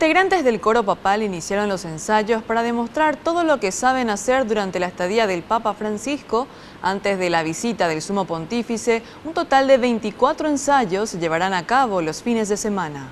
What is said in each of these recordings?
Integrantes del coro papal iniciaron los ensayos para demostrar todo lo que saben hacer durante la estadía del Papa Francisco. Antes de la visita del Sumo Pontífice, un total de 24 ensayos se llevarán a cabo los fines de semana.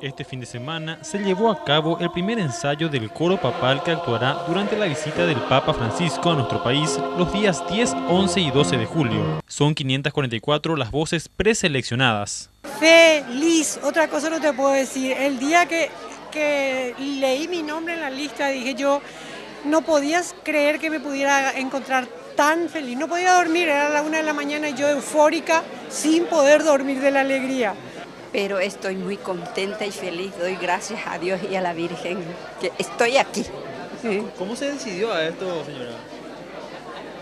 Este fin de semana se llevó a cabo el primer ensayo del coro papal que actuará durante la visita del Papa Francisco a nuestro país los días 10, 11 y 12 de julio. Son 544 las voces preseleccionadas. Feliz, otra cosa no te puedo decir. El día que leí mi nombre en la lista dije yo, no podías creer que me pudiera encontrar tan feliz. No podía dormir, era la 1 de la mañana y yo eufórica sin poder dormir de la alegría. Pero estoy muy contenta y feliz, doy gracias a Dios y a la Virgen que estoy aquí. ¿Cómo se decidió a esto, señora?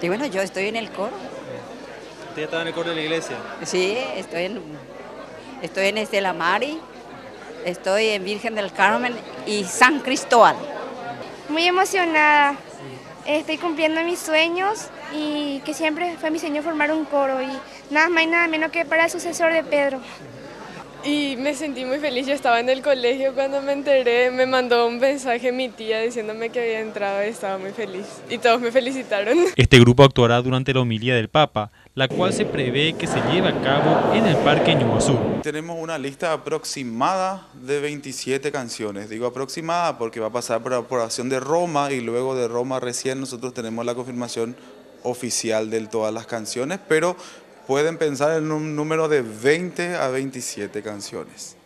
Y bueno, yo estoy en el coro. ¿Usted ya estaba en el coro de la iglesia? Sí, estoy en Estela Mari, estoy en Virgen del Carmen y San Cristóbal. Muy emocionada, estoy cumpliendo mis sueños y que siempre fue mi sueño formar un coro y nada más y nada menos que para el sucesor de Pedro. Y me sentí muy feliz, yo estaba en el colegio cuando me enteré, me mandó un mensaje mi tía diciéndome que había entrado y estaba muy feliz. Y todos me felicitaron. Este grupo actuará durante la homilía del Papa, la cual se prevé que se lleve a cabo en el Parque Ñuazú. Tenemos una lista aproximada de 27 canciones. Digo aproximada porque va a pasar por aprobación de Roma y luego de Roma recién nosotros tenemos la confirmación oficial de todas las canciones, pero pueden pensar en un número de 20 a 27 canciones.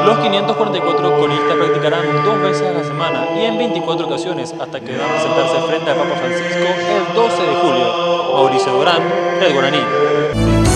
Los 544 coristas practicarán 2 veces a la semana y en 24 ocasiones hasta que van a presentarse frente al Papa Francisco el 12 de julio. Mauricio Durán, El Guaraní.